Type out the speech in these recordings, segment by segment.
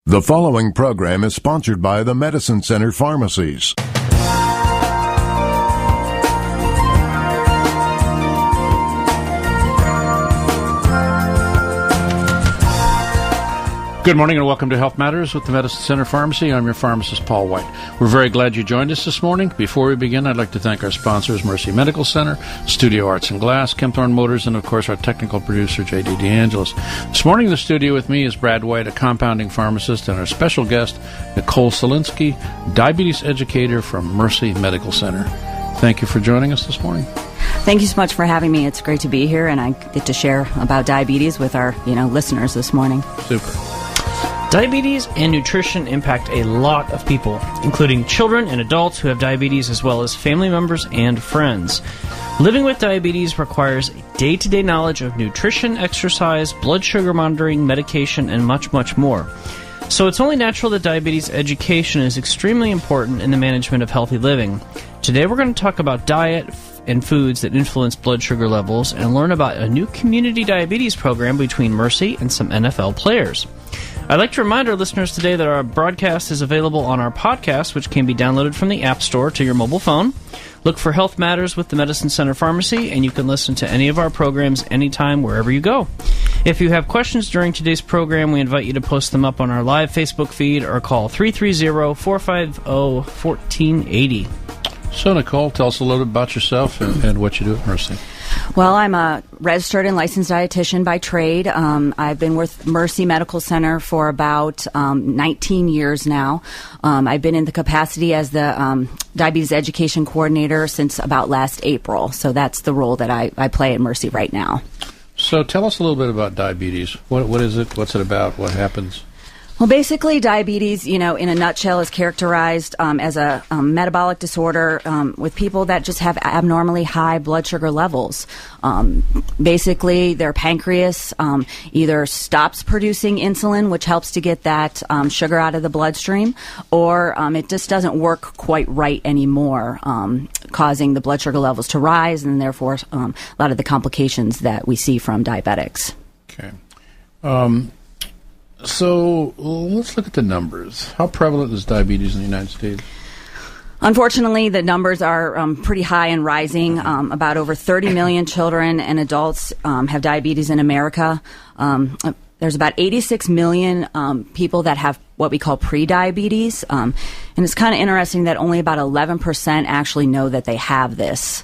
The following program is sponsored by the Medicine Center Pharmacies. Good morning and welcome to Health Matters with the Medicine Center Pharmacy. I'm your pharmacist, Paul White. We're very glad you joined us this morning. Before we begin, I'd like to thank our sponsors, Mercy Medical Center, Studio Arts and Glass, Kempthorne Motors, and of course our technical producer, J.D. DeAngelis. This morning in the studio with me is Brad White, a compounding pharmacist, and our special guest, Nicole Selinsky, diabetes educator from Mercy Medical Center. Thank you for joining us this morning. Thank you so much for having me. It's great to be here, and I get to share about diabetes with our listeners this morning. Super. Diabetes and nutrition impact a lot of people, including children and adults who have diabetes, as well as family members and friends. Living with diabetes requires day-to-day knowledge of nutrition, exercise, blood sugar monitoring, medication, and much, much more. So it's only natural that diabetes education is extremely important in the management of healthy living. Today we're going to talk about diet and foods that influence blood sugar levels and learn about a new community diabetes program between Mercy and some NFL players. I'd like to remind our listeners today that our broadcast is available on our podcast, which can be downloaded from the App Store to your mobile phone. Look for Health Matters with the Medicine Center Pharmacy, and you can listen to any of our programs anytime, wherever you go. If you have questions during today's program, we invite you to post them up on our live Facebook feed or call 330-450-1480. So, Nicole, tell us a little bit about yourself and what you do at Mercy. Well, I'm a registered and licensed dietitian by trade. I've been with Mercy Medical Center for about 19 years now. I've been in the capacity as the diabetes education coordinator since about last April. So that's the role that I play at Mercy right now. So tell us a little bit about diabetes. What is it? What's it about? What happens? Well, basically, diabetes, in a nutshell, is characterized as a metabolic disorder with people that just have abnormally high blood sugar levels. Basically, their pancreas either stops producing insulin, which helps to get that sugar out of the bloodstream, or it just doesn't work quite right anymore, causing the blood sugar levels to rise, and therefore a lot of the complications that we see from diabetics. Okay. So let's look at the numbers. How prevalent is diabetes in the United States? Unfortunately, the numbers are pretty high and rising. About over 30 million children and adults have diabetes in America. There's about 86 million people that have what we call pre-diabetes. And it's kind of interesting that only about 11% actually know that they have this.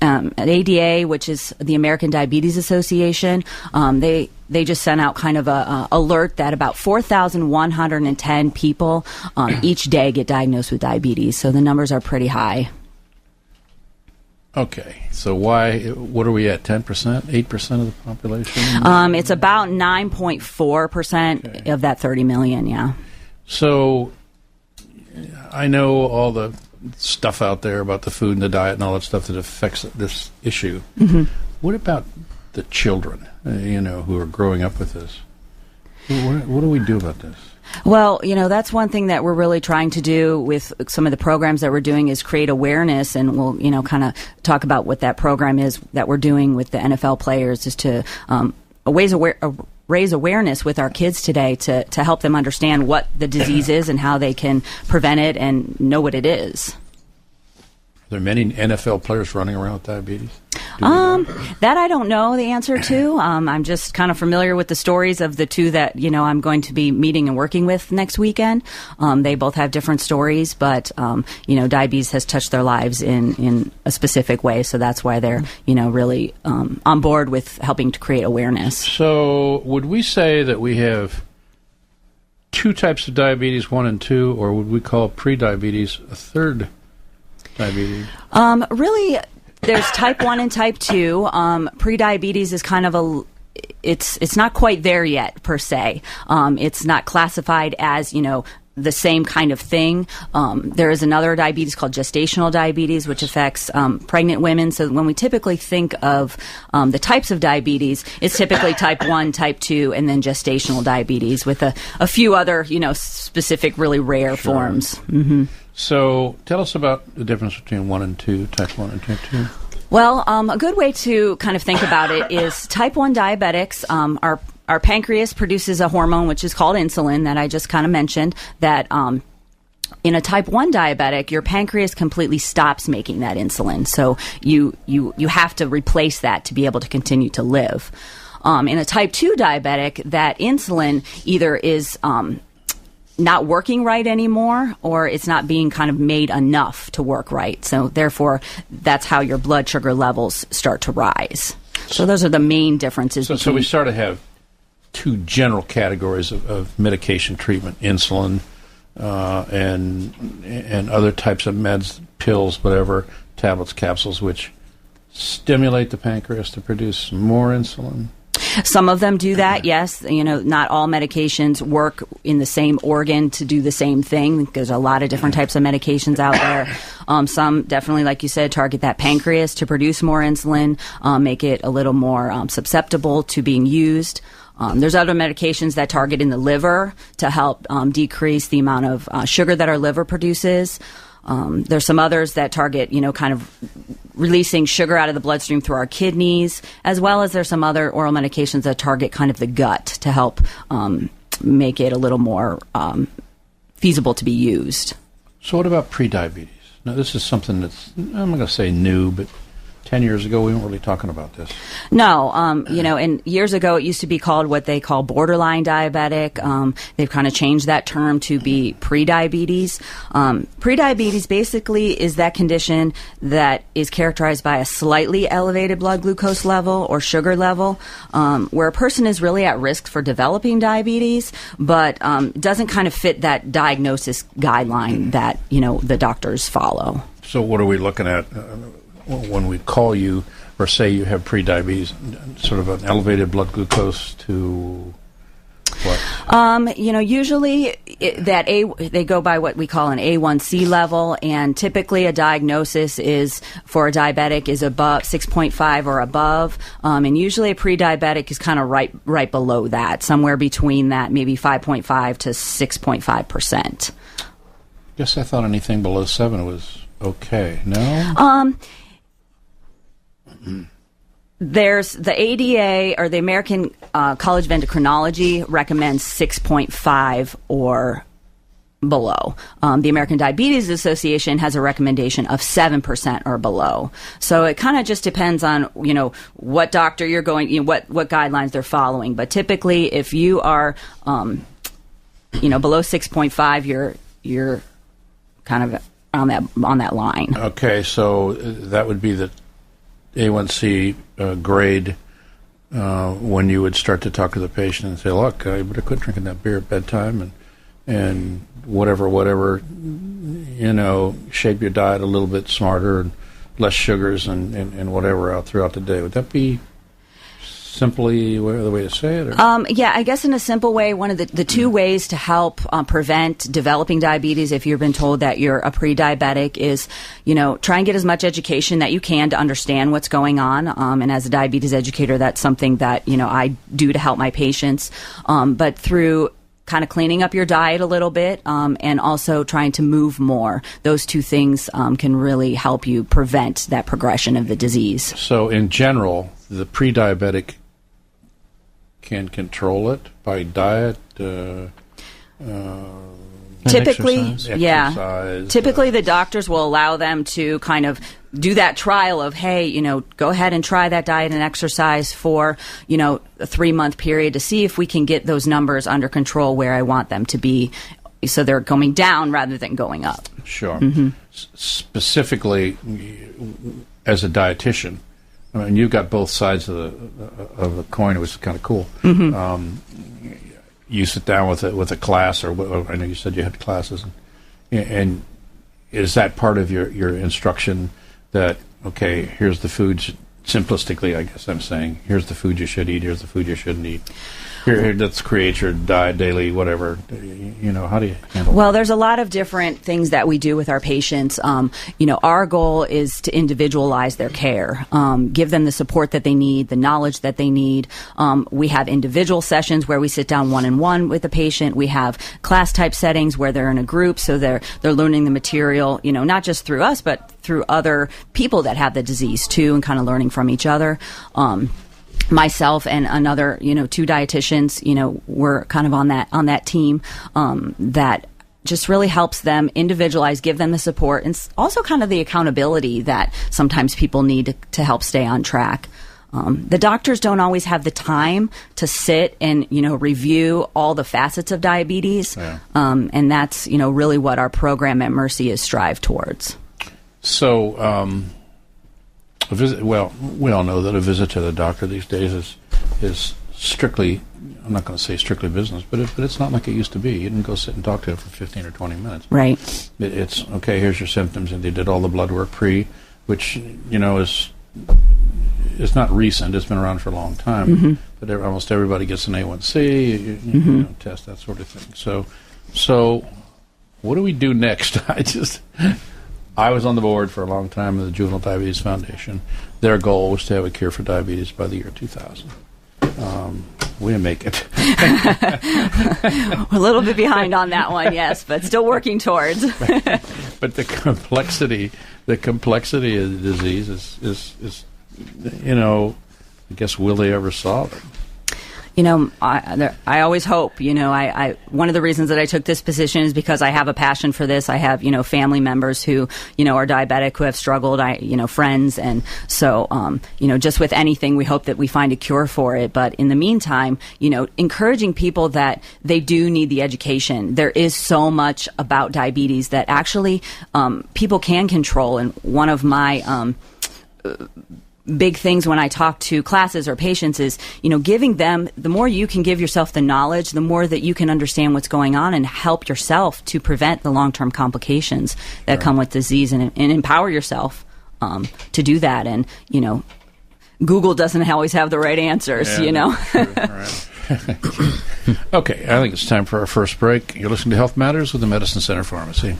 At ADA, which is the American Diabetes Association, they just sent out kind of a alert that about 4,110 people each day get diagnosed with diabetes. So the numbers are pretty high. Okay, so what are we at, 10%, 8% of the population? It's about 9.4% of that 30 million, yeah. So I know all the stuff out there about the food and the diet and all that stuff that affects this issue. Mm-hmm. What about the children, who are growing up with this? What do we do about this? Well, that's one thing that we're really trying to do with some of the programs that we're doing is create awareness, and we'll, kind of talk about what that program is that we're doing with the NFL players is to raise awareness with our kids today to help them understand what the disease is and how they can prevent it and know what it is. Are there many NFL players running around with diabetes? That I don't know the answer to. I'm just kind of familiar with the stories of the two that, I'm going to be meeting and working with next weekend. They both have different stories, but, diabetes has touched their lives in a specific way. So that's why they're, really on board with helping to create awareness. So would we say that we have two types of diabetes, 1 and 2, or would we call pre-diabetes a third diabetes? Really, there's type 1 and type 2. Pre-diabetes is kind of it's not quite there yet, per se. It's not classified as, the same kind of thing. There is another diabetes called gestational diabetes, which affects pregnant women. So when we typically think of the types of diabetes, it's typically type 1, type 2, and then gestational diabetes with a few other, specific, really rare forms. Mm-hmm. So tell us about the difference between 1 and 2, type 1 and type 2. Well, a good way to kind of think about it is type 1 diabetics are our pancreas produces a hormone which is called insulin that I just kind of mentioned. That in a type 1 diabetic, your pancreas completely stops making that insulin, so you have to replace that to be able to continue to live. In a type 2 diabetic, that insulin either is not working right anymore, or it's not being kind of made enough to work right. So therefore, that's how your blood sugar levels start to rise. So those are the main differences. So we sort of have two general categories of medication treatment: insulin and other types of meds, pills, whatever, tablets, capsules, which stimulate the pancreas to produce more insulin. Some of them do that, yes. Not all medications work in the same organ to do the same thing. There's a lot of different types of medications out there. Some definitely, like you said, target that pancreas to produce more insulin, make it a little more susceptible to being used. There's other medications that target in the liver to help decrease the amount of sugar that our liver produces. There's some others that target, kind of releasing sugar out of the bloodstream through our kidneys, as well as there's some other oral medications that target kind of the gut to help make it a little more feasible to be used. So what about prediabetes? Now, this is something that's, I'm not going to say new, but 10 years ago, we weren't really talking about this. No, and years ago, it used to be called what they call borderline diabetic. They've kind of changed that term to be prediabetes. Prediabetes basically is that condition that is characterized by a slightly elevated blood glucose level or sugar level, where a person is really at risk for developing diabetes, but doesn't kind of fit that diagnosis guideline that, the doctors follow. So what are we looking at? When we call you or say you have prediabetes, sort of an elevated blood glucose to what? Usually they go by what we call an A1C level, and typically a diagnosis is for a diabetic is above 6.5 or above, and usually a pre-diabetic is kind of right below that, somewhere between that, maybe 5.5 to 6.5%. Guess I thought anything below 7 was okay. No. There's the ADA, or the American College of Endocrinology, recommends 6.5 or below. The American Diabetes Association has a recommendation of 7% or below. So it kind of just depends on, what doctor you're going, what guidelines they're following. But typically, if you are, below 6.5, you're kind of on that line. Okay, so that would be the A1C grade when you would start to talk to the patient and say, look, I better quit drinking that beer at bedtime and whatever, shape your diet a little bit smarter and less sugars and whatever out throughout the day. Would that be simply the way to say it? Or? Yeah, I guess in a simple way, one of the two ways to help prevent developing diabetes if you've been told that you're a pre-diabetic is, try and get as much education that you can to understand what's going on. And as a diabetes educator, that's something that, I do to help my patients. But through kind of cleaning up your diet a little bit and also trying to move more, those two things can really help you prevent that progression of the disease. So in general, the pre-diabetic can control it by diet, typically, exercise, typically the doctors will allow them to kind of do that trial of, hey, go ahead and try that diet and exercise for, a 3-month period to see if we can get those numbers under control where I want them to be, so they're going down rather than going up. Sure. Mm-hmm. Specifically, as a dietitian, I mean, you've got both sides of the coin, which is kind of cool. Mm-hmm. You sit down with a class, or I know you said you had classes, and is that part of your instruction that, okay, here's the foods, simplistically, I guess I'm saying, here's the food you should eat, here's the food you shouldn't eat. Here, let's create your diet daily, whatever. How do you handle Well, that? there's a lot of different things that we do with our patients. Our goal is to individualize their care, give them the support that they need, the knowledge that they need. We have individual sessions where we sit down one-on-one with the patient. We have class-type settings where they're in a group, so they're learning the material, not just through us, but through other people that have the disease too, and kind of learning from each other. myself and another, 2 dietitians, we're kind of on that team that just really helps them individualize, give them the support, and also kind of the accountability that sometimes people need to help stay on track. The doctors don't always have the time to sit and, review all the facets of diabetes. Yeah. And that's, really what our program at Mercy is strive towards. So, we all know that a visit to the doctor these days is strictly, I'm not going to say strictly business, but it's not like it used to be. You didn't go sit and talk to them for 15 or 20 minutes. Right. It's, okay, here's your symptoms, and they did all the blood work which, is not recent. It's been around for a long time. Mm-hmm. But almost everybody gets an A1C, test, that sort of thing. So what do we do next? I was on the board for a long time of the Juvenile Diabetes Foundation. Their goal was to have a cure for diabetes by the year 2000. We didn't make it. We're a little bit behind on that one, yes, but still working towards. But the complexity of the disease is I guess, will they ever solve it? I always hope, I one of the reasons that I took this position is because I have a passion for this. I have, family members who, are diabetic, who have struggled, friends. And so, just with anything, we hope that we find a cure for it. But in the meantime, encouraging people that they do need the education. There is so much about diabetes that actually people can control. And one of my big things when I talk to classes or patients is, giving them, the more you can give yourself the knowledge, the more that you can understand what's going on and help yourself to prevent the long-term complications that come with disease, and empower yourself to do that. And, Google doesn't always have the right answers, True. Right. Okay, I think it's time for our first break. You're listening to Health Matters with the Medicine Center Pharmacy.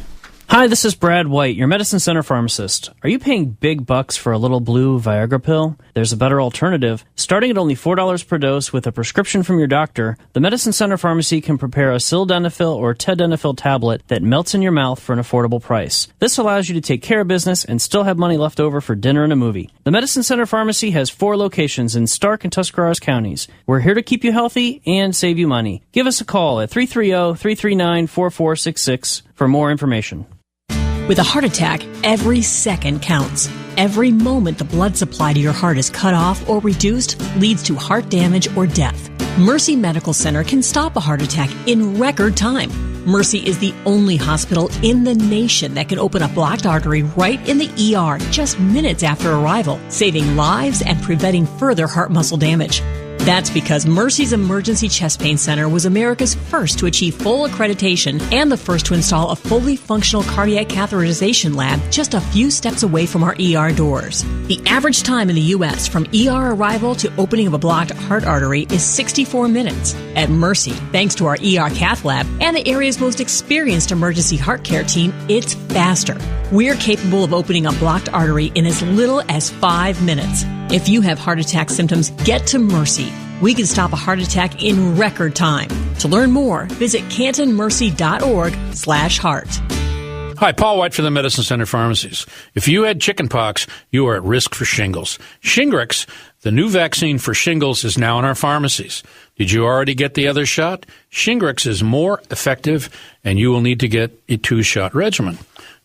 Hi, this is Brad White, your Medicine Center pharmacist. Are you paying big bucks for a little blue Viagra pill? There's a better alternative. Starting at only $4 per dose with a prescription from your doctor, the Medicine Center Pharmacy can prepare a sildenafil or tadalafil tablet that melts in your mouth for an affordable price. This allows you to take care of business and still have money left over for dinner and a movie. The Medicine Center Pharmacy has 4 locations in Stark and Tuscarawas counties. We're here to keep you healthy and save you money. Give us a call at 330-339-4466 for more information. With a heart attack, every second counts. Every moment the blood supply to your heart is cut off or reduced leads to heart damage or death. Mercy Medical Center can stop a heart attack in record time. Mercy is the only hospital in the nation that can open a blocked artery right in the ER just minutes after arrival, saving lives and preventing further heart muscle damage. That's because Mercy's Emergency Chest Pain Center was America's first to achieve full accreditation and the first to install a fully functional cardiac catheterization lab just a few steps away from our ER doors. The average time in the U.S. from ER arrival to opening of a blocked heart artery is 64 minutes. At Mercy, thanks to our ER cath lab and the area's most experienced emergency heart care team, it's faster. We're capable of opening a blocked artery in as little as 5 minutes. If you have heart attack symptoms, get to Mercy. We can stop a heart attack in record time. To learn more, visit cantonmercy.org/heart. Hi, Paul White for the Medicine Center Pharmacies. If you had chickenpox, you are at risk for shingles. Shingrix, the new vaccine for shingles, is now in our pharmacies. Did you already get the other shot? Shingrix is more effective, and you will need to get a 2-shot regimen.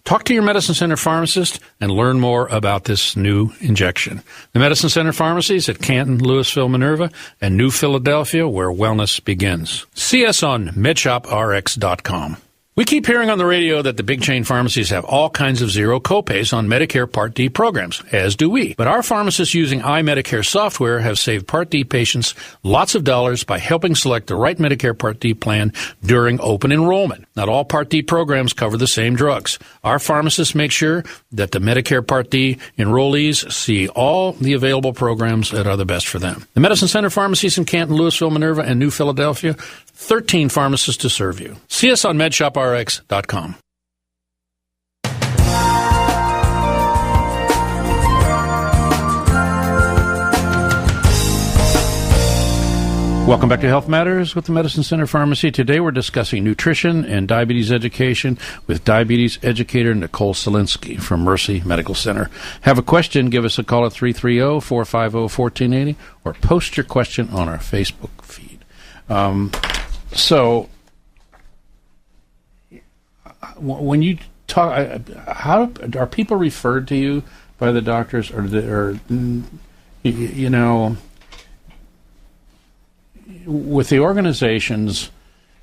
Talk to your Medicine Center pharmacist and learn more about this new injection. The Medicine Center Pharmacies at Canton, Louisville, Minerva, and New Philadelphia, where wellness begins. See us on MedShopRx.com. We keep hearing on the radio that the big chain pharmacies have all kinds of zero copays on Medicare Part D programs, as do we. But our pharmacists using iMedicare software have saved Part D patients lots of dollars by helping select the right Medicare Part D plan during open enrollment. Not all Part D programs cover the same drugs. Our pharmacists make sure that the Medicare Part D enrollees see all the available programs that are the best for them. The Medicine Center Pharmacies in Canton, Louisville, Minerva, and New Philadelphia, 13 pharmacists to serve you. See us on MedShopRx.com. Welcome back to Health Matters with the Medicine Center Pharmacy. Today we're discussing nutrition and diabetes education with diabetes educator Nicole Selinsky from Mercy Medical Center. Have a question, give us a call at 330-450-1480 or post your question on our Facebook feed. So when you talk, how are people referred to you by the doctors, or you know, with the organizations,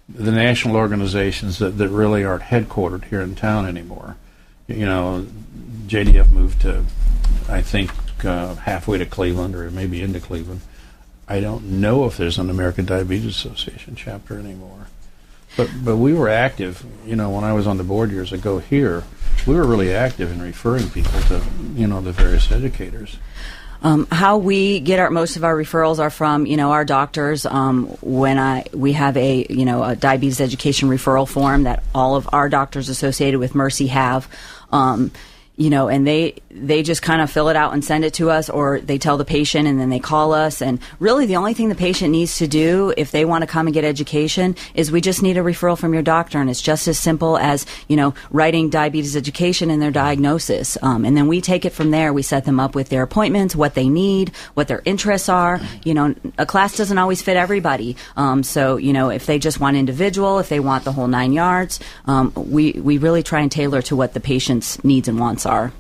the national organizations that really aren't headquartered here in town anymore? You know, JDF moved to, I think, halfway to Cleveland or maybe into Cleveland. I don't know if there's an American Diabetes Association chapter anymore. But we were active, you know, when I was on the board years ago here, we were really active in referring people to, you know, the various educators. How we get most of our referrals are from, you know, our doctors. We have a diabetes education referral form that all of our doctors associated with Mercy have. You know, and they just kind of fill it out and send it to us, or they tell the patient and then they call us. And really the only thing the patient needs to do if they want to come and get education is we just need a referral from your doctor, and it's just as simple as, you know, writing diabetes education in their diagnosis. And then we take it from there. We set them up with their appointments, what they need, what their interests are. You know, a class doesn't always fit everybody. So, you know, if they just want individual, if they want the whole 9 yards, we really try and tailor to what the patient's needs and wants are.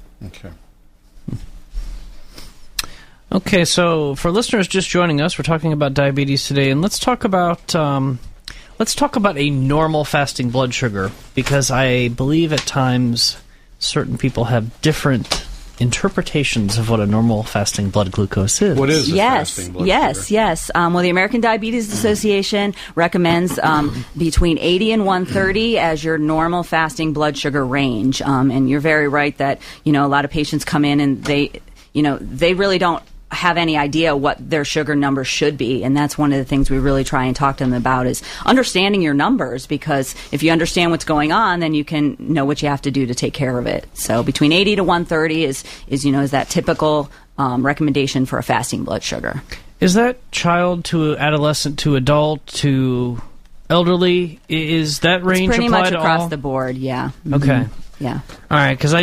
Okay, so for listeners just joining us, we're talking about diabetes today, and let's talk about a normal fasting blood sugar, because I believe at times certain people have different interpretations of what a normal fasting blood glucose is. What is fasting blood sugar? Yes. Well, the American Diabetes Association recommends between 80 and 130 as your normal fasting blood sugar range. And you're very right that, you know, a lot of patients come in and they really don't have any idea what their sugar number should be, and that's one of the things we really try and talk to them about is understanding your numbers, because if you understand what's going on, then you can know what you have to do to take care of it. So between 80 to 130 is that typical recommendation for a fasting blood sugar. Is that child to adolescent to adult to elderly? Is that range it's pretty applied much across all? The board? Yeah. Okay. Mm-hmm. Yeah. All right, because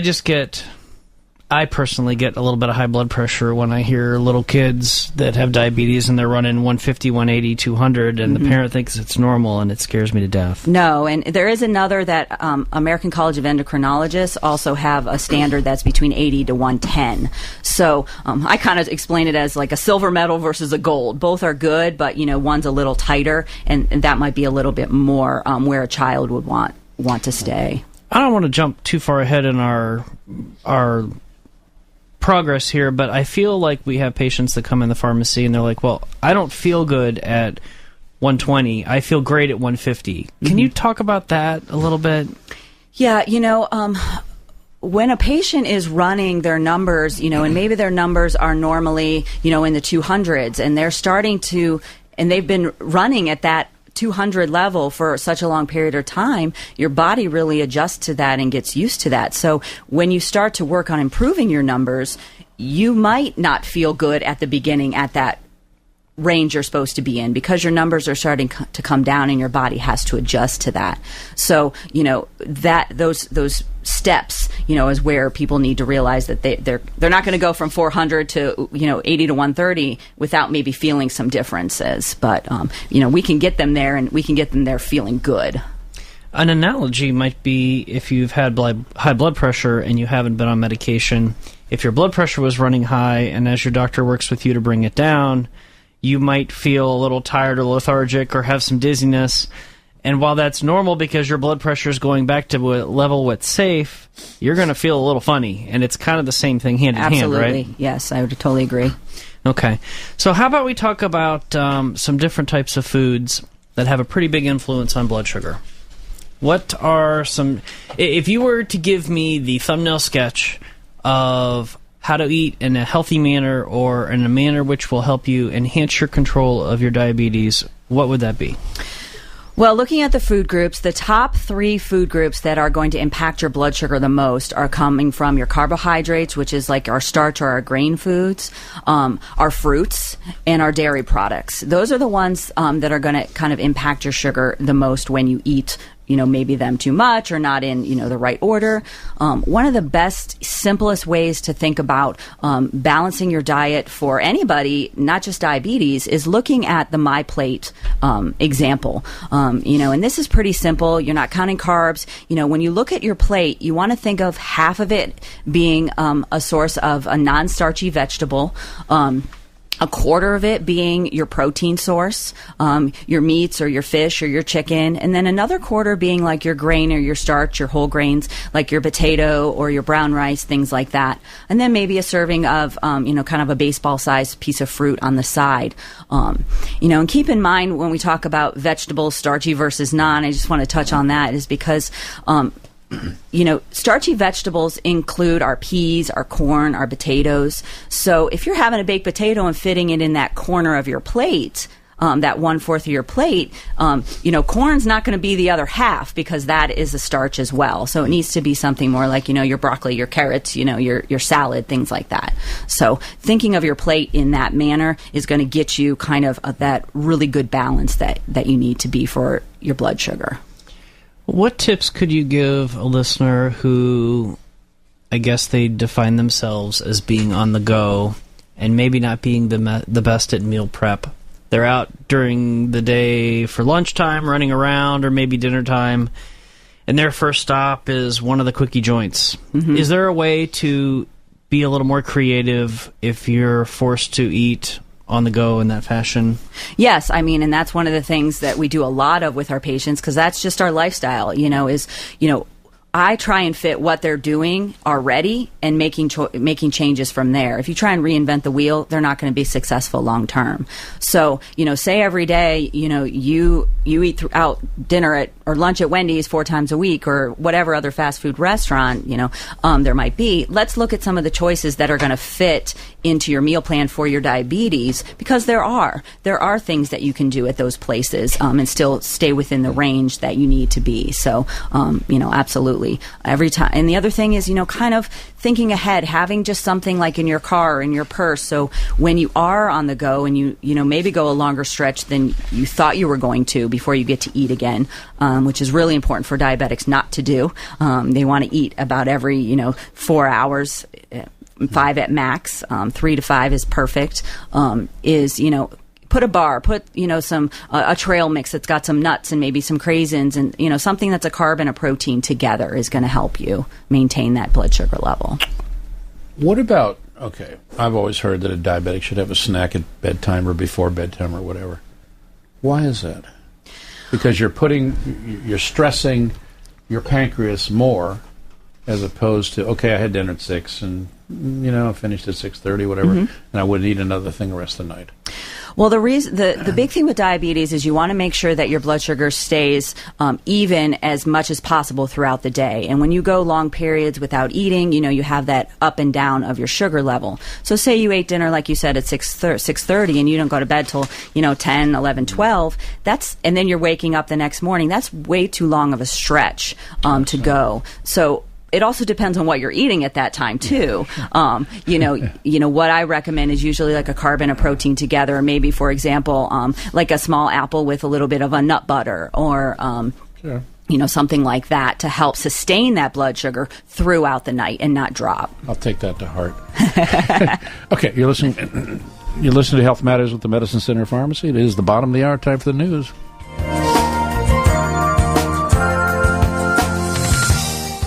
I personally get a little bit of high blood pressure when I hear little kids that have diabetes and they're running 150, 180, 200, and the parent thinks it's normal, and it scares me to death. No, and there is another that American College of Endocrinologists also have a standard that's between 80 to 110. So I kind of explain it as like a silver medal versus a gold. Both are good, but, you know, one's a little tighter, and that might be a little bit more where a child would want to stay. I don't want to jump too far ahead in our progress here, but I feel like we have patients that come in the pharmacy and they're like, well, I don't feel good at 120. I feel great at 150. Can you talk about that a little bit? Yeah, you know, when a patient is running their numbers, you know, and maybe their numbers are normally, you know, in the 200s, and they're starting to, and they've been running at that 200 level for such a long period of time, your body really adjusts to that and gets used to that. So when you start to work on improving your numbers, you might not feel good at the beginning at that range you're supposed to be in, because your numbers are starting to come down and your body has to adjust to that. So, you know, those steps, you know, is where people need to realize that they're not going to go from 400 to, you know, 80 to 130 without maybe feeling some differences. But, you know, we can get them there, and we can get them there feeling good. An analogy might be if you've had high blood pressure and you haven't been on medication. If your blood pressure was running high, and as your doctor works with you to bring it down, you might feel a little tired or lethargic or have some dizziness. And while that's normal because your blood pressure is going back to a level what's safe, you're going to feel a little funny. And it's kind of the same thing hand in hand, right? Absolutely. Yes, I would totally agree. Okay. So how about we talk about some different types of foods that have a pretty big influence on blood sugar? What are some... If you were to give me the thumbnail sketch of how to eat in a healthy manner or in a manner which will help you enhance your control of your diabetes, what would that be? Well, looking at the food groups, the top 3 food groups that are going to impact your blood sugar the most are coming from your carbohydrates, which is like our starch or our grain foods, our fruits, and our dairy products. Those are the ones that are going to kind of impact your sugar the most when you eat, maybe them too much or not in, the right order. One of the best, simplest ways to think about balancing your diet for anybody, not just diabetes, is looking at the My Plate example. And this is pretty simple. You're not counting carbs. When you look at your plate, you want to think of half of it being a source of a non-starchy vegetable, a quarter of it being your protein source, your meats or your fish or your chicken, and then another quarter being like your grain or your starch, your whole grains, like your potato or your brown rice, things like that. And then maybe a serving of, kind of a baseball-sized piece of fruit on the side. And keep in mind when we talk about vegetables, starchy versus non, I just want to touch on that, is because starchy vegetables include our peas, our corn, our potatoes. So if you're having a baked potato and fitting it in that corner of your plate, that 1/4 of your plate, corn's not going to be the other half because that is a starch as well. So it needs to be something more like, your broccoli, your carrots, your salad, things like that. So thinking of your plate in that manner is going to get you kind of that really good balance that you need to be for your blood sugar. What tips could you give a listener who, I guess they define themselves as being on the go and maybe not being the best at meal prep? They're out during the day for lunchtime, running around, or maybe dinner time, and their first stop is one of the quickie joints. Mm-hmm. Is there a way to be a little more creative if you're forced to eat on the go in that fashion? Yes, and that's one of the things that we do a lot of with our patients, because that's just our lifestyle, I try and fit what they're doing already and making changes from there. If you try and reinvent the wheel, they're not going to be successful long term. So, say every day, you eat throughout dinner or lunch at Wendy's 4 times a week or whatever other fast food restaurant, there might be. Let's look at some of the choices that are going to fit into your meal plan for your diabetes, because there are things that you can do at those places and still stay within the range that you need to be. So, absolutely. Every time. And the other thing is, kind of thinking ahead, having just something like in your car or in your purse. So when you are on the go and you maybe go a longer stretch than you thought you were going to before you get to eat again, which is really important for diabetics not to do. They want to eat about every, 4 hours, 5 at max, 3 to 5 is perfect, put a bar, put, some, a trail mix that's got some nuts and maybe some craisins and, something that's a carb and a protein together is going to help you maintain that blood sugar level. What about, I've always heard that a diabetic should have a snack at bedtime or before bedtime or whatever. Why is that? Because you're stressing your pancreas more as opposed to, I had dinner at 6 and, I finished at 6:30, whatever, and I wouldn't eat another thing the rest of the night. Well, the big thing with diabetes is you want to make sure that your blood sugar stays even as much as possible throughout the day. And when you go long periods without eating, you have that up and down of your sugar level. So say you ate dinner, like you said, at 6:30 and you don't go to bed till, 10, 11, 12, and then you're waking up the next morning. That's way too long of a stretch to go. So it also depends on what you're eating at that time too. What I recommend is usually like a carb and a protein together, or maybe, for example, like a small apple with a little bit of a nut butter, or Sure. Something like that to help sustain that blood sugar throughout the night and not drop. I'll take that to heart. Okay, you're listening to Health Matters with the Medicine Center Pharmacy. It is the bottom of the hour, time for the news.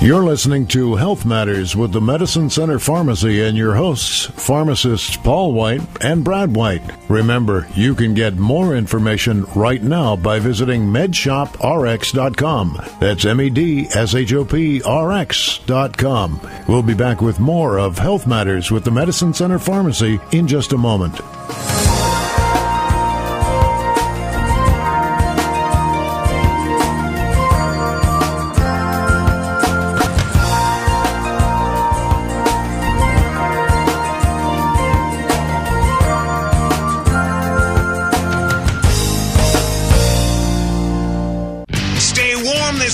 You're listening to Health Matters with the Medicine Center Pharmacy and your hosts, pharmacists Paul White and Brad White. Remember, you can get more information right now by visiting medshoprx.com. That's medshop.rx.com. We'll be back with more of Health Matters with the Medicine Center Pharmacy in just a moment.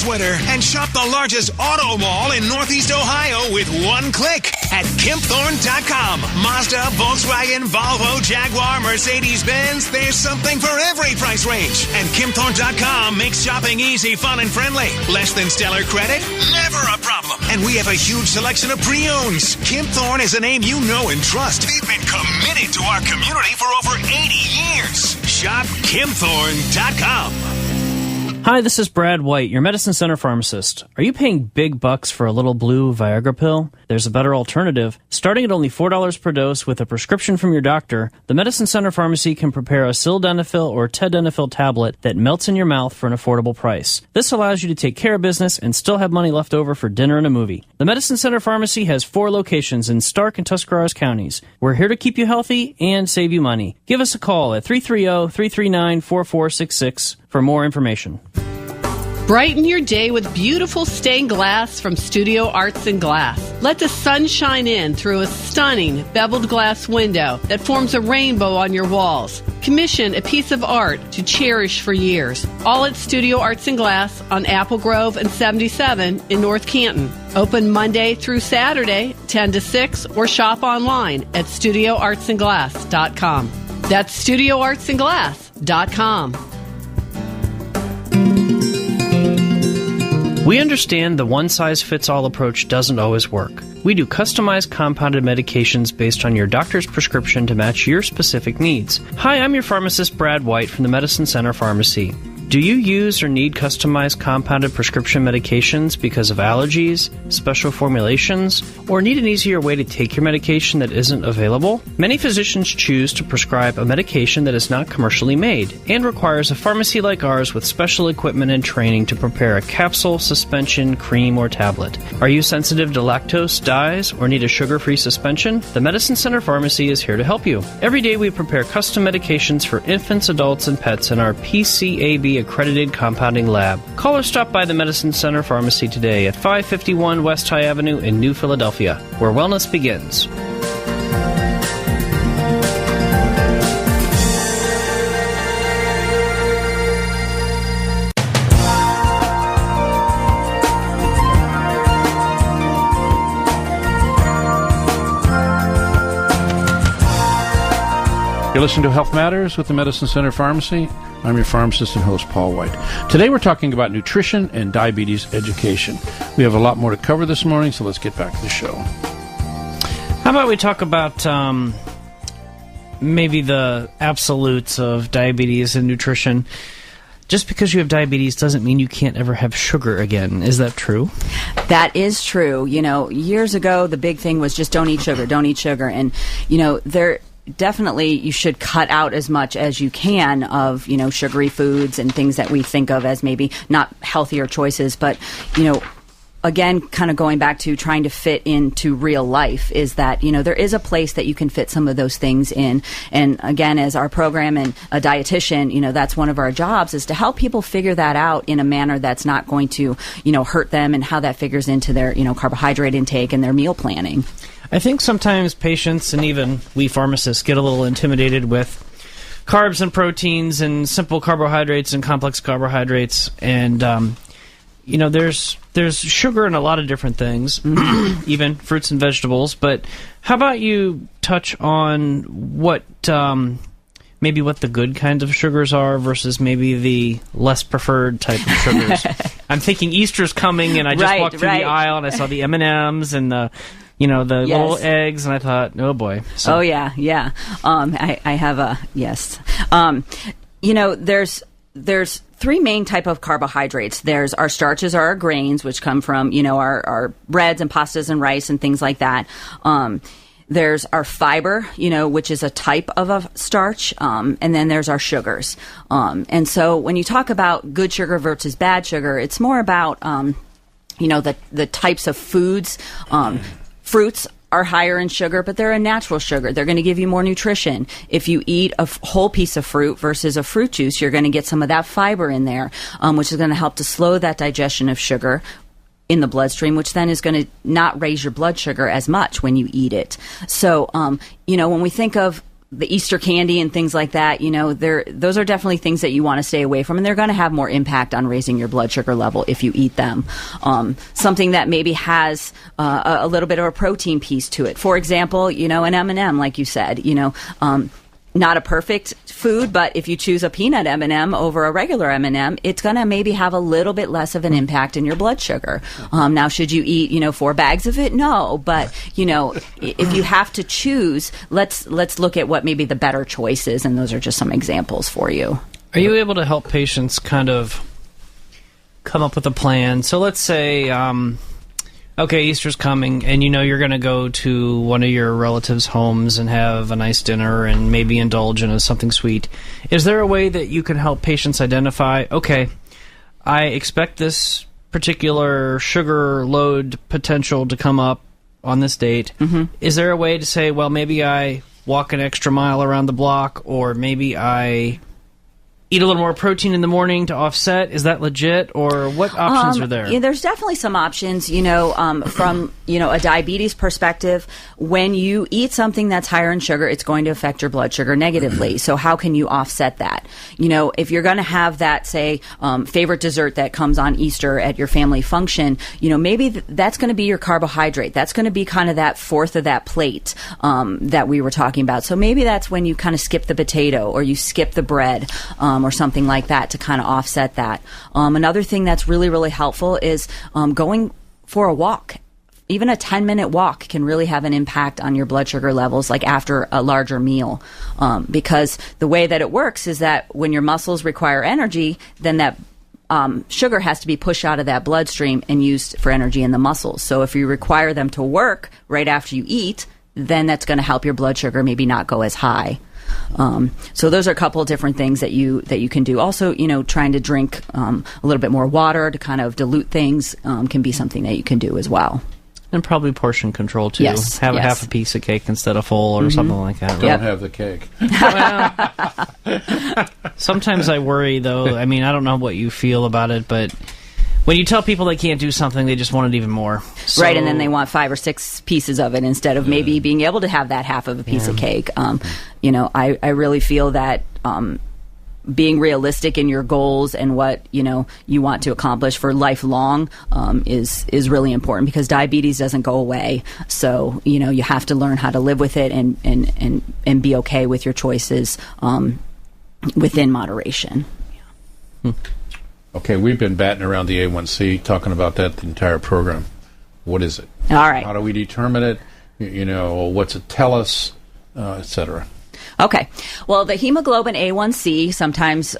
this winter and shop the largest auto mall in Northeast Ohio with one click at KempThorne.com. Mazda, Volkswagen, Volvo, Jaguar, Mercedes-Benz, there's something for every price range. And KempThorne.com makes shopping easy, fun, and friendly. Less than stellar credit? Never a problem. And we have a huge selection of pre-owns. Kempthorne is a name you know and trust. They've been committed to our community for over 80 years. Shop KempThorne.com. Hi, this is Brad White, your Medicine Center pharmacist. Are you paying big bucks for a little blue Viagra pill? There's a better alternative. Starting at only $4 per dose with a prescription from your doctor, the Medicine Center Pharmacy can prepare a sildenafil or tadalafil tablet that melts in your mouth for an affordable price. This allows you to take care of business and still have money left over for dinner and a movie. The Medicine Center Pharmacy has 4 locations in Stark and Tuscarawas counties. We're here to keep you healthy and save you money. Give us a call at 330-339-4466 for more information. Brighten your day with beautiful stained glass from Studio Arts and Glass. Let the sun shine in through a stunning beveled glass window that forms a rainbow on your walls. Commission a piece of art to cherish for years. All at Studio Arts and Glass on Apple Grove and 77 in North Canton. Open Monday through Saturday, 10 to 6, or shop online at StudioArtsandGlass.com. That's StudioArtsandGlass.com. We understand the one-size-fits-all approach doesn't always work. We do customized compounded medications based on your doctor's prescription to match your specific needs. Hi, I'm your pharmacist, Brad White from the Medicine Center Pharmacy. Do you use or need customized compounded prescription medications because of allergies, special formulations, or need an easier way to take your medication that isn't available? Many physicians choose to prescribe a medication that is not commercially made and requires a pharmacy like ours with special equipment and training to prepare a capsule, suspension, cream, or tablet. Are you sensitive to lactose, dyes, or need a sugar-free suspension? The Medicine Center Pharmacy is here to help you. Every day we prepare custom medications for infants, adults, and pets in our PCAB accredited compounding lab. Call or stop by the Medicine Center Pharmacy today at 551 West High Avenue in New Philadelphia, where wellness begins. You're listening to Health Matters with the Medicine Center Pharmacy. I'm your pharmacist and host, Paul White. Today we're talking about nutrition and diabetes education. We have a lot more to cover this morning, so let's get back to the show. How about we talk about maybe the absolutes of diabetes and nutrition? Just because you have diabetes doesn't mean you can't ever have sugar again. Is that true? That is true. You know, years ago, the big thing was just don't eat sugar, don't eat sugar. And, you know, definitely you should cut out as much as you can of, you know, sugary foods and things that we think of as maybe not healthier choices. But, you know, again, kind of going back to trying to fit into real life is that, you know, there is a place that you can fit some of those things in. And again, as our program and a dietitian, you know, that's one of our jobs is to help people figure that out in a manner that's not going to, you know, hurt them and how that figures into their, you know, carbohydrate intake and their meal planning. I think sometimes patients and even we pharmacists get a little intimidated with carbs and proteins and simple carbohydrates and complex carbohydrates. And, you know, there's sugar in a lot of different things, even fruits and vegetables. But how about you touch on what maybe what the good kinds of sugars are versus maybe the less preferred type of sugars? I'm thinking Easter's coming, and I just walked through the aisle and I saw the M&Ms and the... You know, the little eggs, and I thought, oh, boy. So. Oh, yeah. I have a, yes. You know, there's 3 main type of carbohydrates. There's our starches, are our grains, which come from, you know, our breads and pastas and rice and things like that. There's our fiber, you know, which is a type of a starch, and then there's our sugars. And so when you talk about good sugar versus bad sugar, it's more about, you know, the types of foods. Fruits are higher in sugar, but they're a natural sugar. They're going to give you more nutrition. If you eat a whole piece of fruit versus a fruit juice, you're going to get some of that fiber in there, which is going to help to slow that digestion of sugar in the bloodstream, which then is going to not raise your blood sugar as much when you eat it. So, you know, when we think of the Easter candy and things like that, those are definitely things that you want to stay away from, and they're going to have more impact on raising your blood sugar level if you eat them. Something that maybe has a little bit of a protein piece to it. For example, an M&M, like you said, not a perfect food, but if you choose a peanut M&M over a regular M&M, it's going to maybe have a little bit less of an impact in your blood sugar. Now, should you eat, 4 bags of it? No, but, if you have to choose, let's look at what maybe the better choice is, and those are just some examples for you. Are you able to help patients kind of come up with a plan? So let's say, okay, Easter's coming, and you're going to go to one of your relatives' homes and have a nice dinner and maybe indulge in something sweet. Is there a way that you can help patients identify, okay, I expect this particular sugar load potential to come up on this date? Mm-hmm. Is there a way to say, well, maybe I walk an extra mile around the block, or maybe I eat a little more protein in the morning to offset? Is that legit, or what options are there? Yeah, there's definitely some options, from, a diabetes perspective. When you eat something that's higher in sugar, it's going to affect your blood sugar negatively. So how can you offset that? If you're going to have that, say, favorite dessert that comes on Easter at your family function, maybe that's going to be your carbohydrate. That's going to be kind of that fourth of that plate that we were talking about. So maybe that's when you kind of skip the potato, or you skip the bread, or something like that to kind of offset that. Another thing that's really, really helpful is going for a walk. Even a 10-minute walk can really have an impact on your blood sugar levels, like after a larger meal. Because the way that it works is that when your muscles require energy, then that sugar has to be pushed out of that bloodstream and used for energy in the muscles. So if you require them to work right after you eat, then that's going to help your blood sugar maybe not go as high. So those are a couple of different things that you can do. Also, trying to drink a little bit more water to kind of dilute things can be something that you can do as well. And probably portion control, too. Yes. Have a half a piece of cake instead of full, or something like that. Don't have the cake. Well, sometimes I worry, though. I mean, I don't know what you feel about it, but when you tell people they can't do something, they just want it even more. So, right, and then they want 5 or 6 pieces of it instead of maybe being able to have that half of a piece of cake. I really feel that being realistic in your goals and what you want to accomplish for lifelong is really important, because diabetes doesn't go away. So you have to learn how to live with it and be okay with your choices within moderation. Okay, we've been batting around the A1C, talking about that the entire program. What is it? All right. How do we determine it? What's it tell us, et cetera? Okay. Well, the hemoglobin A1C, sometimes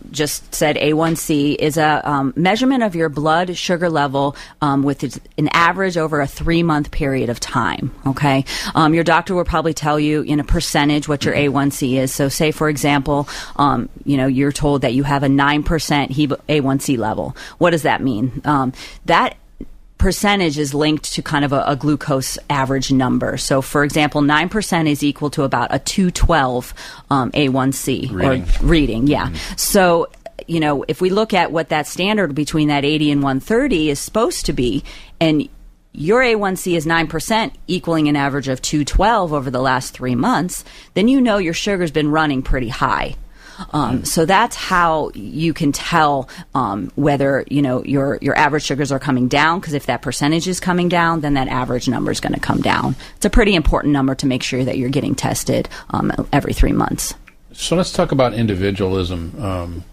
just said A1C, is a measurement of your blood sugar level with an average over a 3-month period of time. Okay. Your doctor will probably tell you in a percentage what your A1C is. So say, for example, you're told that you have a 9% A1C level. What does that mean? That percentage is linked to kind of a glucose average number. So, for example, 9% is equal to about a 212 A1C reading. Yeah. Mm-hmm. So, if we look at what that standard between that 80 and 130 is supposed to be, and your A1C is 9%, equaling an average of 212 over the last 3 months, then your sugar's been running pretty high. So that's how you can tell whether your average sugars are coming down, because if that percentage is coming down, then that average number is going to come down. It's a pretty important number to make sure that you're getting tested every 3 months. So let's talk about individualism.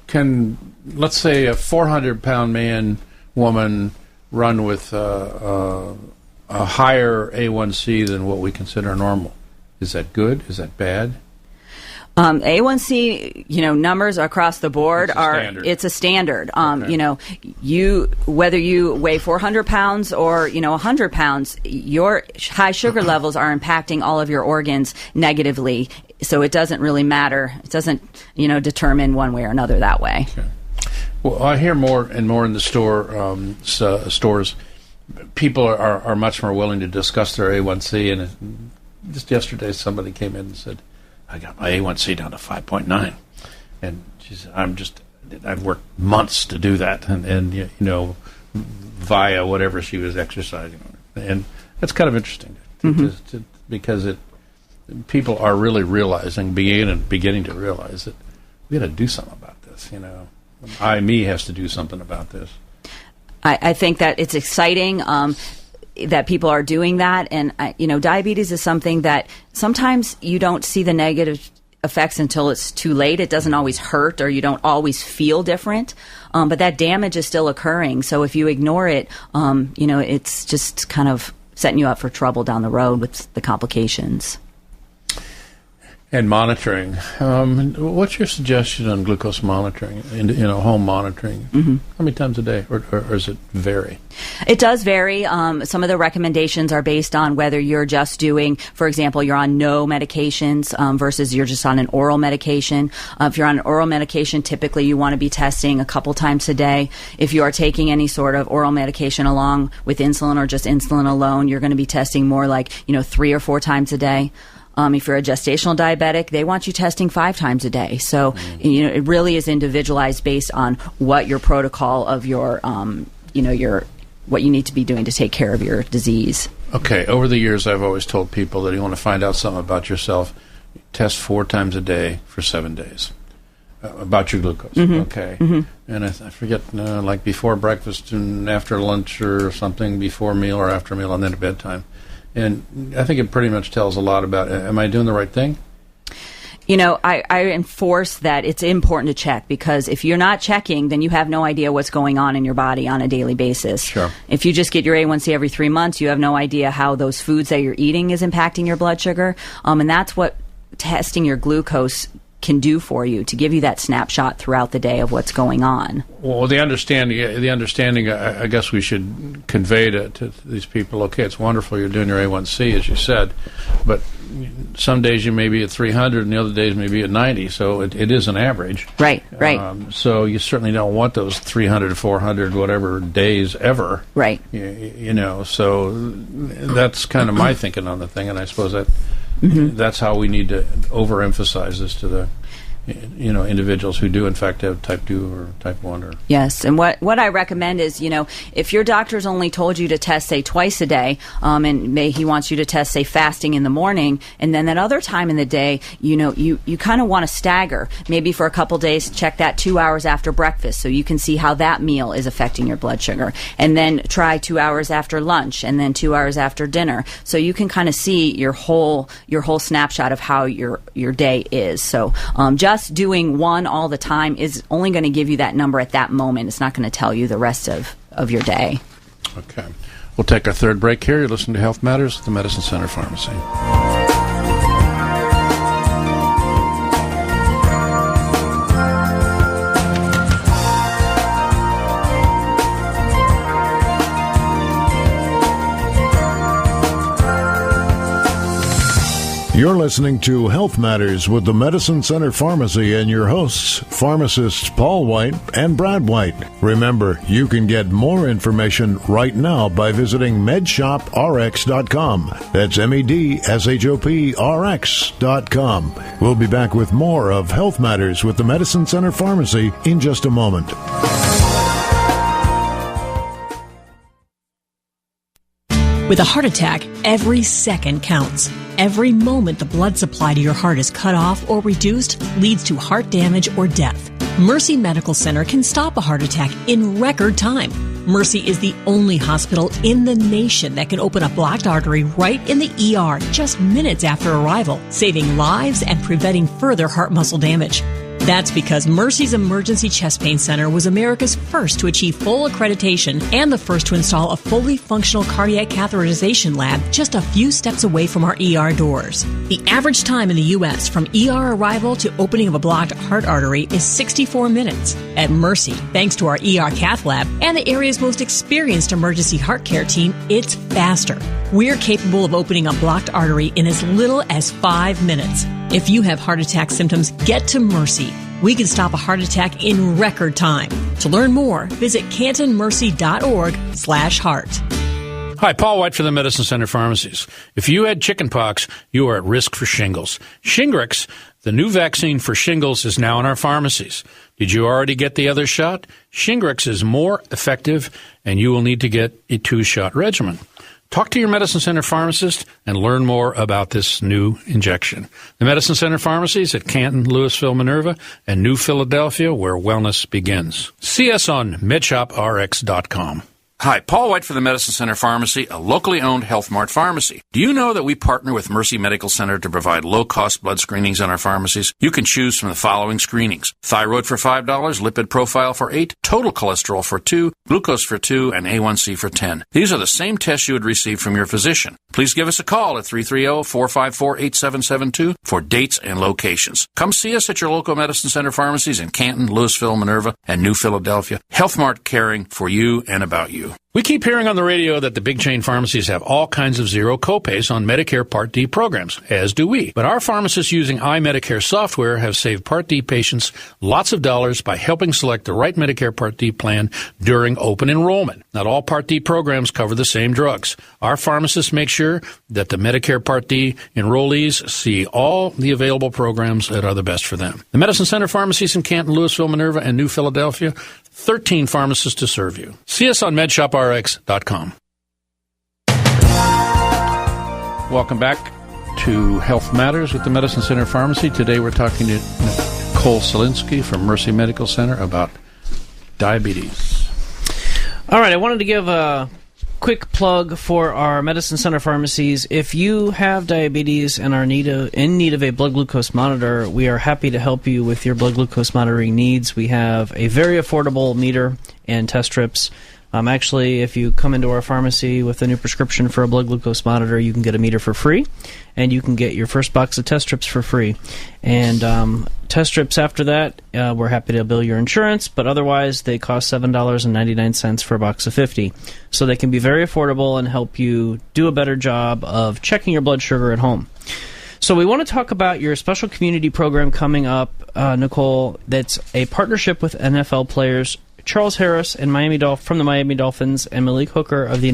Can, let's say, a 400-pound woman run with a higher A1C than what we consider normal? Is that good? Is that bad? A1C, numbers across the board it's a standard. Okay. Whether you weigh 400 pounds or, 100 pounds, your high sugar levels are impacting all of your organs negatively. So it doesn't really matter. It doesn't, determine one way or another that way. Okay. Well, I hear more and more in the stores. People are much more willing to discuss their A1C, and just yesterday, somebody came in and said, "I got my A1C down to 5.9," and she said, "I've worked months to do that, and via whatever she was exercising, and that's kind of interesting to because people are really beginning to realize that we got to do something about this. Me has to do something about this. I think that it's exciting that people are doing that, and diabetes is something that sometimes you don't see the negative effects until it's too late. It doesn't always hurt, or you don't always feel different, but that damage is still occurring. So if you ignore it, it's just kind of setting you up for trouble down the road with the complications. And monitoring. What's your suggestion on glucose monitoring, home monitoring? Mm-hmm. How many times a day, or does it vary? It does vary. Some of the recommendations are based on whether you're just doing, for example, you're on no medications versus you're just on an oral medication. If you're on an oral medication, typically you want to be testing a couple times a day. If you are taking any sort of oral medication along with insulin or just insulin alone, you're going to be testing more like 3 or 4 times a day. If you're a gestational diabetic, they want you testing 5 times a day. So, it really is individualized based on what your protocol of your, what you need to be doing to take care of your disease. Okay. Over the years, I've always told people that you want to find out something about yourself, test 4 times a day for 7 days about your glucose. Mm-hmm. Okay. Mm-hmm. And I forget, like before breakfast and after lunch or something, before meal or after meal, and then at bedtime. And I think it pretty much tells a lot about, am I doing the right thing? I enforce that it's important to check, because if you're not checking, then you have no idea what's going on in your body on a daily basis. Sure. If you just get your A1C every 3 months, you have no idea how those foods that you're eating is impacting your blood sugar. And that's what testing your glucose can do for you, to give you that snapshot throughout the day of what's going on. Well, the understanding, I guess we should convey to these people, okay, it's wonderful you're doing your A1C, as you said, but some days you may be at 300 and the other days may be at 90, so it is an average. Right. So you certainly don't want those 300, 400, whatever days ever. Right. So that's kind of my thinking on the thing, and I suppose that that's how we need to overemphasize this to the individuals who do in fact have type 2 or type 1. Or yes, and what I recommend is, if your doctor's only told you to test, say, twice a day, and he wants you to test, say, fasting in the morning, and then that other time in the day, you kind of want to stagger. Maybe for a couple days, check that 2 hours after breakfast, so you can see how that meal is affecting your blood sugar, and then try 2 hours after lunch, and then 2 hours after dinner, so you can kind of see your whole snapshot of how your day is. So just doing one all the time is only going to give you that number at that moment. It's not going to tell you the rest of your day. Okay. We'll take our third break here. You're listening to Health Matters at the Medicine Center Pharmacy. You're listening to Health Matters with the Medicine Center Pharmacy and your hosts, pharmacists Paul White and Brad White. Remember, you can get more information right now by visiting medshoprx.com. That's medshop.rx.com. We'll be back with more of Health Matters with the Medicine Center Pharmacy in just a moment. With a heart attack, every second counts. Every moment the blood supply to your heart is cut off or reduced leads to heart damage or death. Mercy Medical Center can stop a heart attack in record time. Mercy is the only hospital in the nation that can open a blocked artery right in the ER just minutes after arrival, saving lives and preventing further heart muscle damage. That's because Mercy's Emergency Chest Pain Center was America's first to achieve full accreditation and the first to install a fully functional cardiac catheterization lab just a few steps away from our ER doors. The average time in the U.S. from ER arrival to opening of a blocked heart artery is 64 minutes. At Mercy, thanks to our ER cath lab and the area's most experienced emergency heart care team, it's faster. We're capable of opening a blocked artery in as little as 5 minutes. If you have heart attack symptoms, get to Mercy. We can stop a heart attack in record time. To learn more, visit cantonmercy.org/heart. Hi, Paul White for the Medicine Center Pharmacies. If you had chickenpox, you are at risk for shingles. Shingrix, the new vaccine for shingles, is now in our pharmacies. Did you already get the other shot? Shingrix is more effective, and you will need to get a 2-shot regimen. Talk to your Medicine Center pharmacist and learn more about this new injection. The Medicine Center pharmacies at Canton, Louisville, Minerva, and New Philadelphia, where wellness begins. See us on MedShopRx.com. Hi, Paul White for the Medicine Center Pharmacy, a locally owned Health Mart pharmacy. Do you know that we partner with Mercy Medical Center to provide low-cost blood screenings in our pharmacies? You can choose from the following screenings: thyroid for $5, lipid profile for $8, total cholesterol for $2, glucose for $2, and A1C for $10. These are the same tests you would receive from your physician. Please give us a call at 330-454-8772 for dates and locations. Come see us at your local Medicine Center pharmacies in Canton, Louisville, Minerva, and New Philadelphia. Health Mart, caring for you and about you. We keep hearing on the radio that the big chain pharmacies have all kinds of zero copays on Medicare Part D programs, as do we. But our pharmacists using iMedicare software have saved Part D patients lots of dollars by helping select the right Medicare Part D plan during open enrollment. Not all Part D programs cover the same drugs. Our pharmacists make sure that the Medicare Part D enrollees see all the available programs that are the best for them. The Medicine Center pharmacies in Canton, Louisville, Minerva, and New Philadelphia, 13 pharmacists to serve you. See us on MedShopRx.com. Welcome back to Health Matters with the Medicine Center Pharmacy. Today we're talking to Nicole Selinsky from Mercy Medical Center about diabetes. All right, I wanted to give a quick plug for our Medicine Center pharmacies. If you have diabetes and are in need of a blood glucose monitor, we are happy to help you with your blood glucose monitoring needs. We have a very affordable meter and test strips. Actually, if you come into our pharmacy with a new prescription for a blood glucose monitor, you can get a meter for free, and you can get your first box of test strips for free. And test strips after that, we're happy to bill your insurance, but otherwise they cost $7.99 for a box of 50. So they can be very affordable and help you do a better job of checking your blood sugar at home. So we want to talk about your special community program coming up, Nicole, that's a partnership with NFL players Charles Harris and from the Miami Dolphins and Malik Hooker of the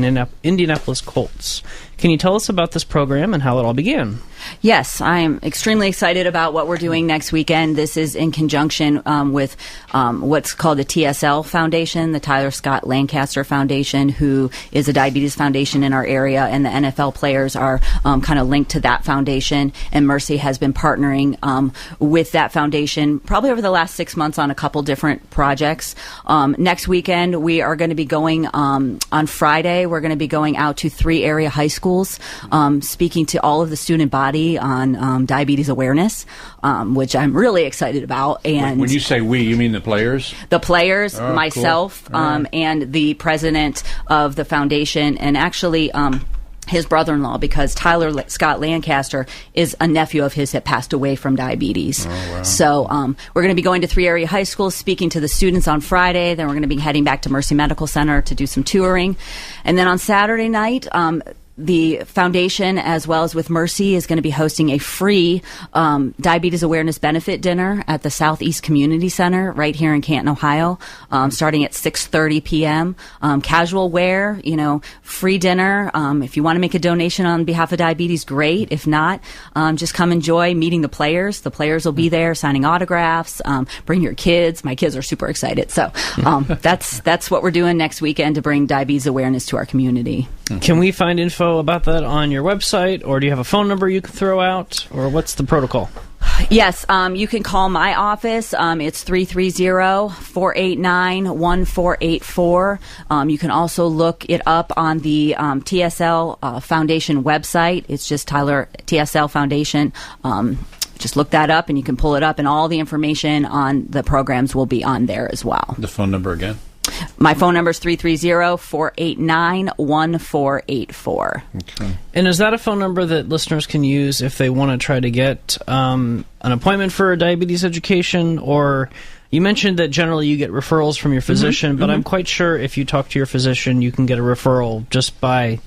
Indianapolis Colts. Can you tell us about this program and how it all began? Yes, I am extremely excited about what we're doing next weekend. This is in conjunction with what's called the TSL Foundation, the Tyler Scott Lancaster Foundation, who is a diabetes foundation in our area, and the NFL players are kind of linked to that foundation. And Mercy has been partnering with that foundation probably over the last 6 months on a couple different projects. Next weekend, we are going to be going on Friday. We're going to be going out to 3 area high schools, speaking to all of the student body on diabetes awareness, which I'm really excited about. And when you say we, you mean the players? The players, myself, cool. And the president of the foundation, and actually his brother-in-law, because Tyler Scott Lancaster is a nephew of his that passed away from diabetes. Oh, wow. So we're going to be going to 3 area high schools, speaking to the students on Friday. Then we're going to be heading back to Mercy Medical Center to do some touring. And then on Saturday night, the foundation, as well as with Mercy, is going to be hosting a free diabetes awareness benefit dinner at the Southeast Community Center right here in Canton, Ohio, starting at 6:30 p.m. Casual wear, free dinner. If you want to make a donation on behalf of diabetes, great. If not, just come enjoy meeting the players. The players will be there signing autographs. Bring your kids. My kids are super excited. So that's what we're doing next weekend to bring diabetes awareness to our community. Can we find info about that on your website, or do you have a phone number you can throw out, or what's the protocol? Yes, you can call my office. It's 330-489-1484. You can also look it up on the TSL Foundation website. It's just Tyler TSL Foundation. Just look that up, and you can pull it up, and all the information on the programs will be on there as well. The phone number again? My phone number is 330-489-1484. Okay. And is that a phone number that listeners can use if they want to try to get an appointment for a diabetes education? Or you mentioned that generally you get referrals from your physician, but I'm quite sure if you talk to your physician, you can get a referral just by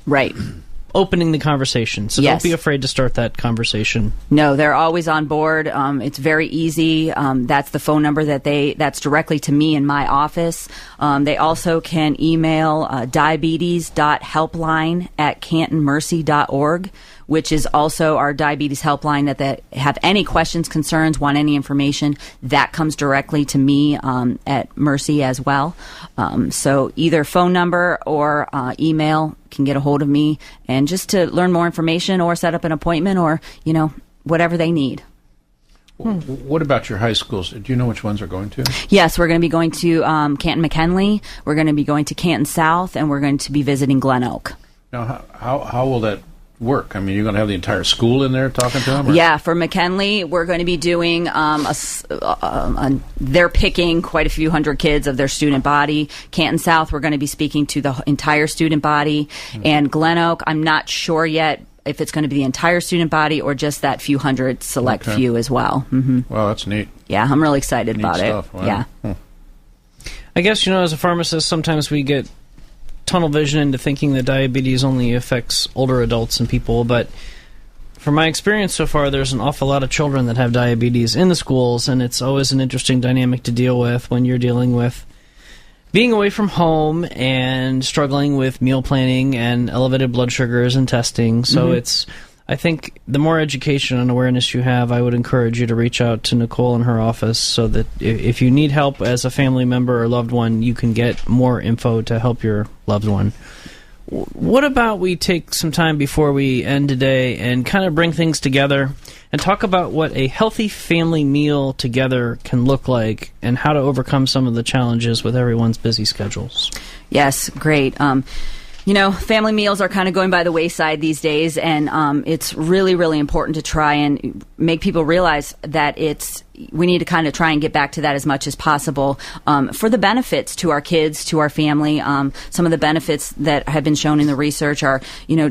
opening the conversation. So don't be afraid to start that conversation. No, they're always on board. It's very easy. That's the phone number that's directly to me in my office. They also can email diabetes.helpline@cantonmercy.org, which is also our diabetes helpline that they have any questions, concerns, want any information. That comes directly to me at Mercy as well. So either phone number or email can get a hold of me and just to learn more information or set up an appointment or, whatever they need. What about your high schools? Do you know which ones are going to? Yes, we're going to be going to Canton McKinley. We're going to be going to Canton South, and we're going to be visiting Glen Oak. Now, how will that work? I mean, you're going to have the entire school in there talking to them? Or? Yeah, for McKinley, we're going to be doing they're picking quite a few hundred kids of their student body. Canton South, we're going to be speaking to the entire student body. Mm-hmm. And Glen Oak, I'm not sure yet if it's going to be the entire student body or just that few hundred select few as well. Mm-hmm. Wow, that's neat. Yeah, I'm really excited about stuff. it. Wow. Yeah. I guess, as a pharmacist, sometimes we get tunnel vision into thinking that diabetes only affects older adults and people, but from my experience so far, there's an awful lot of children that have diabetes in the schools, and it's always an interesting dynamic to deal with when you're dealing with being away from home and struggling with meal planning and elevated blood sugars and testing. So I think the more education and awareness you have, I would encourage you to reach out to Nicole in her office so that if you need help as a family member or loved one, you can get more info to help your loved one. What about we take some time before we end today and kind of bring things together and talk about what a healthy family meal together can look like and how to overcome some of the challenges with everyone's busy schedules? Yes, great. Family meals are kind of going by the wayside these days, and it's really, really important to try and make people realize that we need to kind of try and get back to that as much as possible for the benefits to our kids, to our family. Some of the benefits that have been shown in the research are,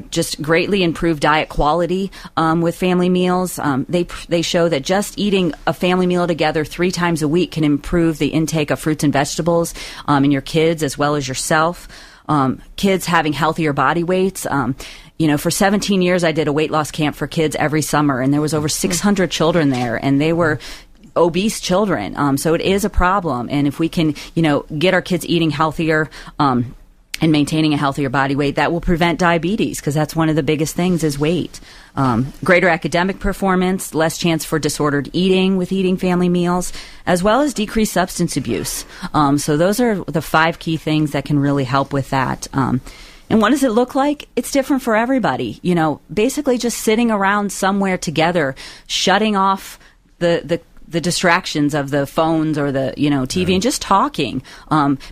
just greatly improved diet quality with family meals. They show that just eating a family meal together 3 times a week can improve the intake of fruits and vegetables in your kids as well as yourself. Kids having healthier body weights. For 17 years, I did a weight loss camp for kids every summer, and there was over 600 children there, and they were obese children. So it is a problem. And if we can, get our kids eating healthier, and maintaining a healthier body weight, that will prevent diabetes, because that's one of the biggest things is weight. Greater academic performance, less chance for disordered eating with eating family meals, as well as decreased substance abuse. So those are the 5 key things that can really help with that. And what does it look like? It's different for everybody. Basically just sitting around somewhere together, shutting off the distractions of the phones or the TV and just talking.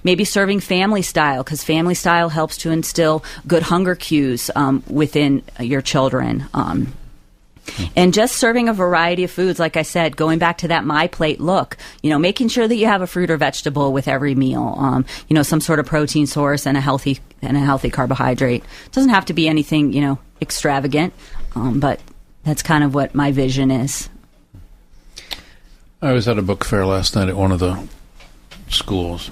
Maybe serving family style, because family style helps to instill good hunger cues within your children. And just serving a variety of foods, like I said, going back to that My Plate look, making sure that you have a fruit or vegetable with every meal, some sort of protein source and a healthy carbohydrate. It doesn't have to be anything, extravagant, but that's kind of what my vision is. I was at a book fair last night at one of the schools,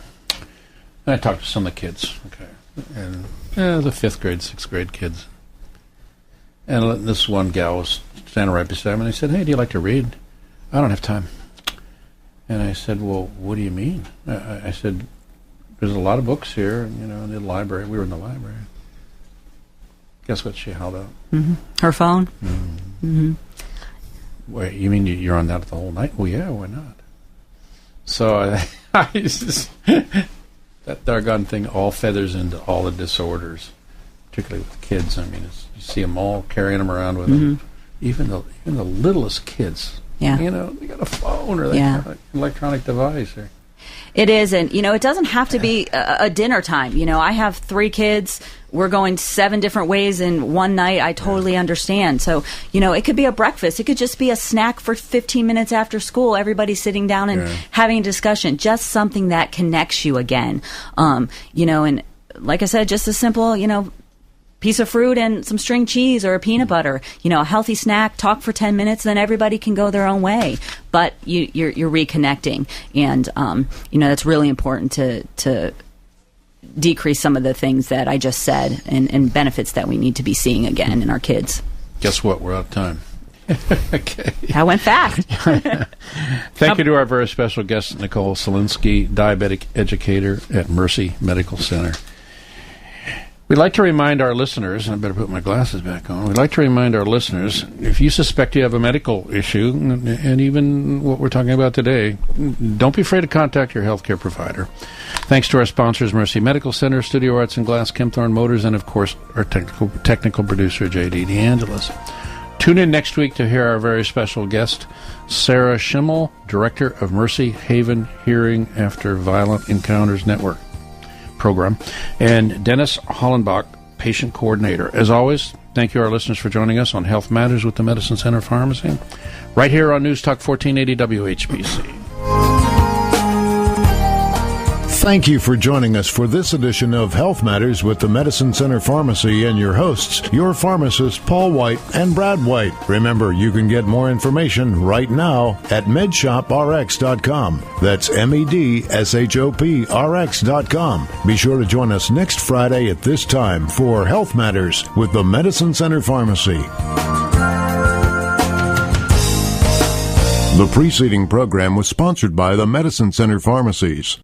and I talked to some of the kids, and the 5th grade, 6th grade kids. And this one gal was standing right beside me, and I said, "Hey, do you like to read?" "I don't have time." And I said, "Well, what do you mean?" I said, "There's a lot of books here, in the library." We were in the library. Guess what she held up? Mm-hmm. Her phone? Mm-hmm. Mm-hmm. Wait, you mean you're on that the whole night? Well, yeah, why not? So I just, that doggone thing all feathers into all the disorders, particularly with the kids. I mean, you see them all carrying them around with them. Even the littlest kids. Yeah. They got a phone or an electronic device. It is, and it doesn't have to be a dinner time. I have 3 kids. We're going 7 different ways in one night. I totally understand. So, it could be a breakfast. It could just be a snack for 15 minutes after school. Everybody's sitting down and having a discussion. Just something that connects you again. And like I said, just a simple, piece of fruit and some string cheese or a peanut butter, a healthy snack, talk for 10 minutes, then everybody can go their own way. But you're reconnecting. And, that's really important to decrease some of the things that I just said and benefits that we need to be seeing again in our kids. Guess what? We're out of time. Okay. That went fast. Thank you to our very special guest, Nicole Selinsky, diabetic educator at Mercy Medical Center. We'd like to remind our listeners, and I better put my glasses back on, we'd like to remind our listeners, if you suspect you have a medical issue, and even what we're talking about today, don't be afraid to contact your healthcare provider. Thanks to our sponsors, Mercy Medical Center, Studio Arts and Glass, Kempthorne Motors, and of course, our technical producer, J.D. DeAngelis. Tune in next week to hear our very special guest, Sarah Schimmel, Director of Mercy Haven Hearing After Violent Encounters Network program, and Dennis Hollenbach, Patient Coordinator. As always, thank you, our listeners, for joining us on Health Matters with the Medicine Center Pharmacy, right here on News Talk 1480 WHBC. Thank you for joining us for this edition of Health Matters with the Medicine Center Pharmacy and your hosts, your pharmacists Paul White and Brad White. Remember, you can get more information right now at medshoprx.com. That's medshop.rx.com. Be sure to join us next Friday at this time for Health Matters with the Medicine Center Pharmacy. The preceding program was sponsored by the Medicine Center Pharmacies.